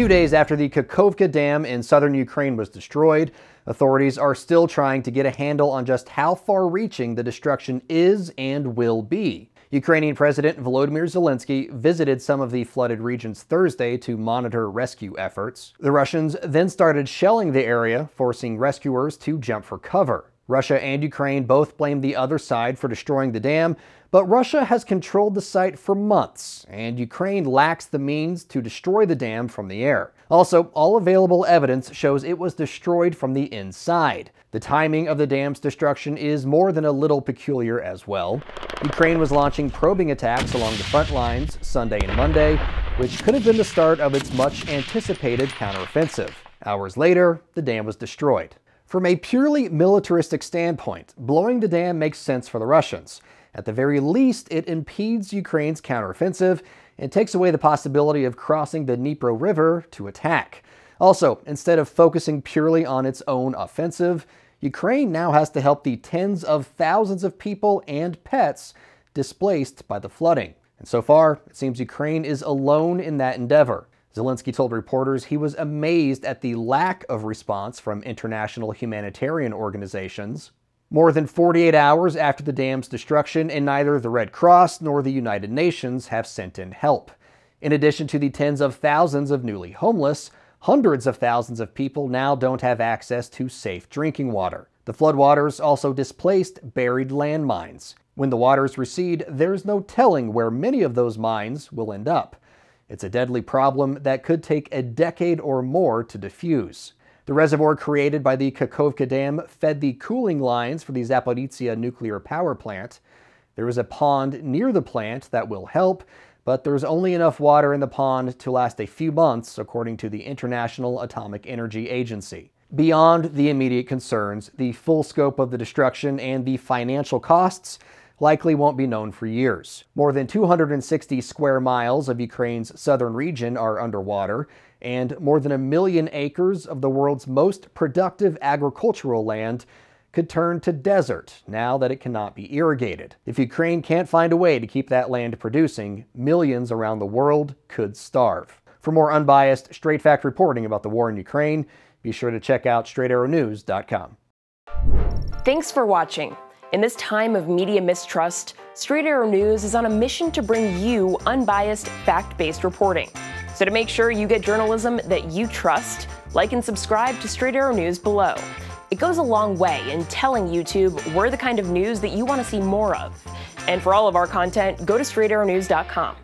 2 days after the Kakhovka Dam in southern Ukraine was destroyed, authorities are still trying to get a handle on just how far-reaching the destruction is and will be. Ukrainian President Volodymyr Zelenskyy visited some of the flooded regions Thursday to monitor rescue efforts. The Russians then started shelling the area, forcing rescuers to jump for cover. Russia and Ukraine both blame the other side for destroying the dam, but Russia has controlled the site for months, and Ukraine lacks the means to destroy the dam from the air. Also, all available evidence shows it was destroyed from the inside. The timing of the dam's destruction is more than a little peculiar as well. Ukraine was launching probing attacks along the front lines Sunday and Monday, which could have been the start of its much-anticipated counteroffensive. Hours later, the dam was destroyed. From a purely militaristic standpoint, blowing the dam makes sense for the Russians. At the very least, it impedes Ukraine's counteroffensive and takes away the possibility of crossing the Dnipro River to attack. Also, instead of focusing purely on its own offensive, Ukraine now has to help the tens of thousands of people and pets displaced by the flooding. And so far, it seems Ukraine is alone in that endeavor. Zelenskyy told reporters he was amazed at the lack of response from international humanitarian organizations. More than 48 hours after the dam's destruction, and neither the Red Cross nor the United Nations have sent in help. In addition to the tens of thousands of newly homeless, hundreds of thousands of people now don't have access to safe drinking water. The floodwaters also displaced buried landmines. When the waters recede, there's no telling where many of those mines will end up. It's a deadly problem that could take a decade or more to diffuse. The reservoir created by the Kakhovka Dam fed the cooling lines for the Zaporizhzhia nuclear power plant. There is a pond near the plant that will help, but there's only enough water in the pond to last a few months, according to the International Atomic Energy Agency. Beyond the immediate concerns, the full scope of the destruction and the financial costs likely won't be known for years. More than 260 square miles of Ukraine's southern region are underwater, and more than 1 million acres of the world's most productive agricultural land could turn to desert now that it cannot be irrigated. If Ukraine can't find a way to keep that land producing, millions around the world could starve. For more unbiased, straight-fact reporting about the war in Ukraine, be sure to check out straightarrownews.com. Thanks for watching. In this time of media mistrust, Straight Arrow News is on a mission to bring you unbiased, fact-based reporting. So to make sure you get journalism that you trust, like and subscribe to Straight Arrow News below. It goes a long way in telling YouTube we're the kind of news that you want to see more of. And for all of our content, go to straightarrownews.com.